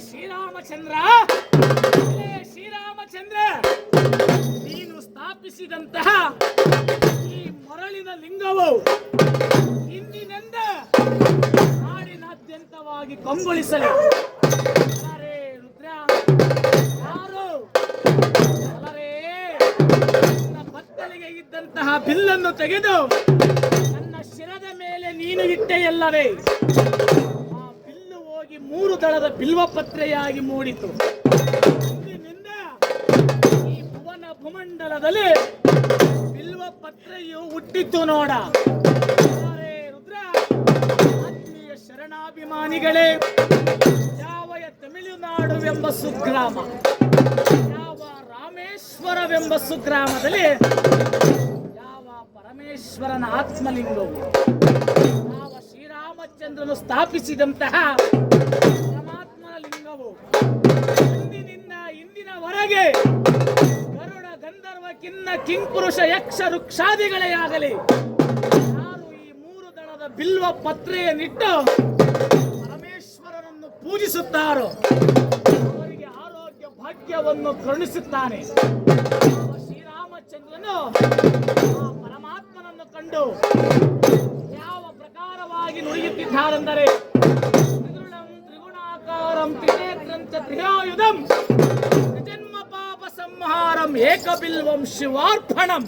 ಶ್ರೀರಾಮಚಂದ್ರ, ಶ್ರೀರಾಮಚಂದ್ರ, ನೀನು ಸ್ಥಾಪಿಸಿದಂತಹ ಈ ಮರಳಿನ ಲಿಂಗವು ಇಂದಿನಿಂದ ನಾಡಿನಾದ್ಯಂತವಾಗಿ ಕಂಗೊಳಿಸಲಿ. ಅಲರೇ ರುದ್ರ, ಯಾರು ಅಲರೇ ನನ್ನ ಬತ್ತಲಿಗೆ ಇದ್ದಂತಹ ಬಿಲ್ಲನ್ನು ತೆಗೆದು ನನ್ನ ಶಿರದ ಮೇಲೆ ನೀನು ಇಟ್ಟೆಯಲ್ಲವೇ, ಆ ಬಿಲ್ಲು ಹೋಗಿ 3 ದಳದ ಬಿಲ್ವಪತ್ರೆಯಾಗಿ ಮೂಡಿತು. ಇಂದಿನಿಂದ ಈ ಭುವನ ಭೂಮಂಡಲದಲ್ಲಿ ಬಿಲ್ವಪತ್ರೆಯು ಹುಟ್ಟಿತು ನೋಡ. ರುದ್ರ, ಆತ್ಮೀಯ ಶರಣಾಭಿಮಾನಿಗಳೇ, ಯಾವ ತಮಿಳುನಾಡುವೆಂಬ ಸುಗ್ರಾಮ, ಯಾವ ರಾಮೇಶ್ವರವೆಂಬ ಸುಗ್ರಾಮದಲ್ಲಿ ಯಾವ ಪರಮೇಶ್ವರನ ಆತ್ಮಲಿಂಗವು, ಯಾವ ಶ್ರೀರಾಮಚಂದ್ರನು ಸ್ಥಾಪಿಸಿದಂತಹ ಪರಮಾತ್ಮನ ಲಿಂಗವು ಇಂದಿನಿಂದ ಇಂದಿನವರೆಗೆ ಗರುಡ ಗಂಧರ್ವ ಕಿನ್ನ ಕಿಂಪುರುಷ ಯಕ್ಷ ವೃಕ್ಷಾದಿಗಳೇ ಆಗಲಿ, ಯಾರು ಈ 3 ದಳದ ಬಿಲ್ವ ಪತ್ರೆಯನ್ನಿಟ್ಟು ಪರಮೇಶ್ವರನನ್ನು ಪೂಜಿಸುತ್ತಾರೋ ಅವರಿಗೆ ಆರೋಗ್ಯ ಭಾಗ್ಯವನ್ನು ಕರುಣಿಸುತ್ತಾನೆ. ಶ್ರೀರಾಮಚಂದ್ರನು ಆ ಪರಮಾತ್ಮನನ್ನು ಕಂಡು ಯಾವ ಪ್ರಕಾರವಾಗಿ ನುಡಿಯುತ್ತಿದ್ದಾರೆಂದರೆ, ತ್ರಿಗುಣಾಕಾರಂ ತ್ರಿನೇತ್ರಂಚ ತ್ರಿಯಾಯುಧಂ ಜನ್ಮ ಪಾಪ ಸಂಹಾರಂ ಏಕಬಿಲ್ವಂ ಶಿವಾರ್ಪಣಂ.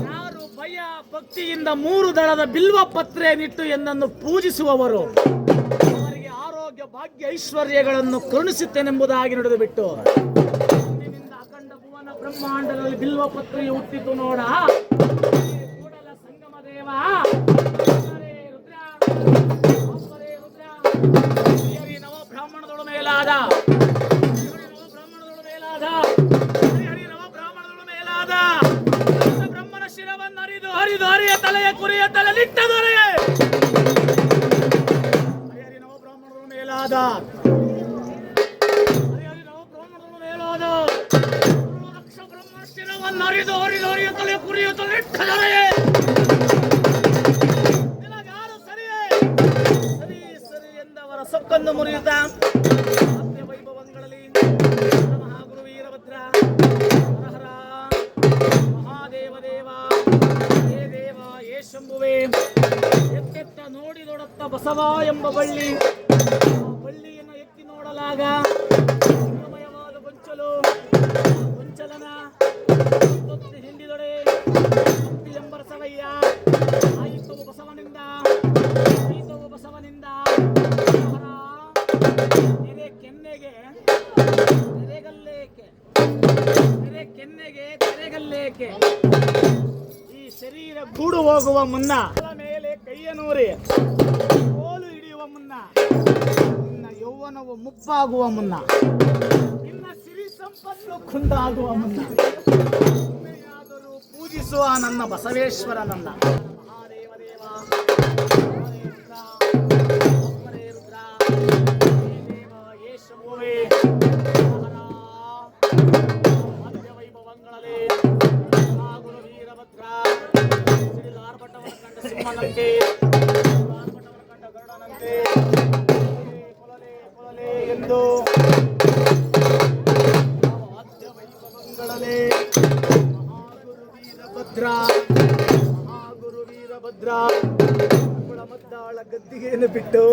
ಯಾರು ಭಯ ಭಕ್ತಿಯಿಂದ 3 ದಳದ ಬಿಲ್ವ ಪತ್ರೆಯನ್ನಿಟ್ಟು ಎನ್ನನ್ನು ಪೂಜಿಸುವವರು ಅವರಿಗೆ ಆರೋಗ್ಯ ಭಾಗ್ಯ ಐಶ್ವರ್ಯಗಳನ್ನು ಕರುಣಿಸುತ್ತೇನೆಂಬುದಾಗಿ ನುಡಿದು ಬಿಟ್ಟು ಅಂದಿನಿಂದ ಅಖಂಡ ಭುವನ ಬ್ರಹ್ಮಾಂಡದಲ್ಲಿ ಬಿಲ್ವ ಪತ್ರೆಯು ಹುಟ್ಟಿತು ನೋಡ. ಕೂಡಲ ಸಂಗಮ ದೇವ, ನವ ಬ್ರಾಹ್ಮಣದೊಳ ಮೇಲಾದ, ಬ್ರಹ್ಮನ ಶಿರವನ್ನು ಹರಿದು ಹರಿದು ಹರಿಯ ತಲೆಯ ಕುರಿಯ ತಲೆ ನಿಟ್ಟ ದೊರೆಯೇ ನವ ಬ್ರಾಹ್ಮಣದೊಳ ಮೇಲಾದ, ನವ ಬ್ರಾಹ್ಮಣದೊಳ ಮೇಲಾದ ಲಕ್ಷ ಬ್ರಹ್ಮನ ಶಿರವನ್ನು ಹರಿದು ಹರಿದು ಹರಿಯ ತಲೆಯ ಕುರಿಯ ತಲೆ ನಿಟ್ಟ ದೊರೆಯೇ ನಿನಗಾರು ಸರಿಯೇ ಸರಿ ಸರಿ ಎಂದವರ ಸೊಕ್ಕನ್ನು ಮುರಿಯುತ್ತ ವೈಭವಗಳಲ್ಲಿ ಮಹಾಗುರು ವೀರಭದ್ರ ಮಹಾದೇವದೇವ ಹೇ ದೇವ ಹೇ ಶಂಭುವೆ, ಎತ್ತೆತ್ತ ನೋಡಿದೊಡತ್ತ ಬಸವ ಎಂಬ ಬಳ್ಳಿ, ಆ ಬಳ್ಳಿಯನ್ನು ಎತ್ತಿ ನೋಡಲಾಗ ಮಯವಾದ ಗೊಂಚಲು, ಗೊಂಚಲನ ಹಿಂಡಿದೊಡೆ ಎಂಬರಸವಯ್ಯ, ಆಯಿತವು ಬಸವನಿಂದ, ಆಯಿತವು ಬಸವನಿಂದ ನೆರೆ ಕೆನ್ನೆಗೆ ತೆರೆಗಲ್ಲೇಕೆ, ನೆರೆ ಕೆನ್ನೆಗೆ ತೆರೆಗಲ್ಲೇಕೆ. ಈ ಶರೀರ ಗೂಡು ಹೋಗುವ ಮುನ್ನ ಮೇಲೆ ಕೈಯನೂರಿ ಕೋಲು ಹಿಡಿಯುವ ಮುನ್ನ, ನಿನ್ನ ಯೌವನವು ಮುಪ್ಪಾಗುವ ಮುನ್ನ, ನಿನ್ನ ಸಿರಿ ಸಂಪತ್ತು ಕುಂದಾಗುವ ಮುನ್ನ ಒಮ್ಮೆಯಾದರೂ ಪೂಜಿಸುವ ನನ್ನ ಬಸವೇಶ್ವರನನ್ನ. ಮಹಾದೇವದೇವ ಅಪ್ಪರೇ ರುದ್ರ, ಹೇ ದೇವ ಹೇ ಶಂಭುವೇ, ಮಧ್ಯ ವೈಭವಂಗಳಲ್ಲಿ ಗುರು ವೀರಭದ್ರ, ಶ್ರೀಲಾರ್ಭಟವರ ಕಂಡ ಸಿಂಹನಂತೆ, ಲಾರ್ಭಟವರ ಕಂಡ ಗರುಡನಂತೆ ಕೊಲಲೆ ಕೊಲಲೆ ಎಂದು ಮಧ್ಯ ವೈಭವಂಗಳಲ್ಲಿ ಮಹಾಗುರು ವೀರಭದ್ರ, ಮಹಾಗುರು ವೀರಭದ್ರ ಕುಳಮದ್ದಾಳ ಗದ್ದಿಗೆಯನ್ನು ಬಿಟ್ಟು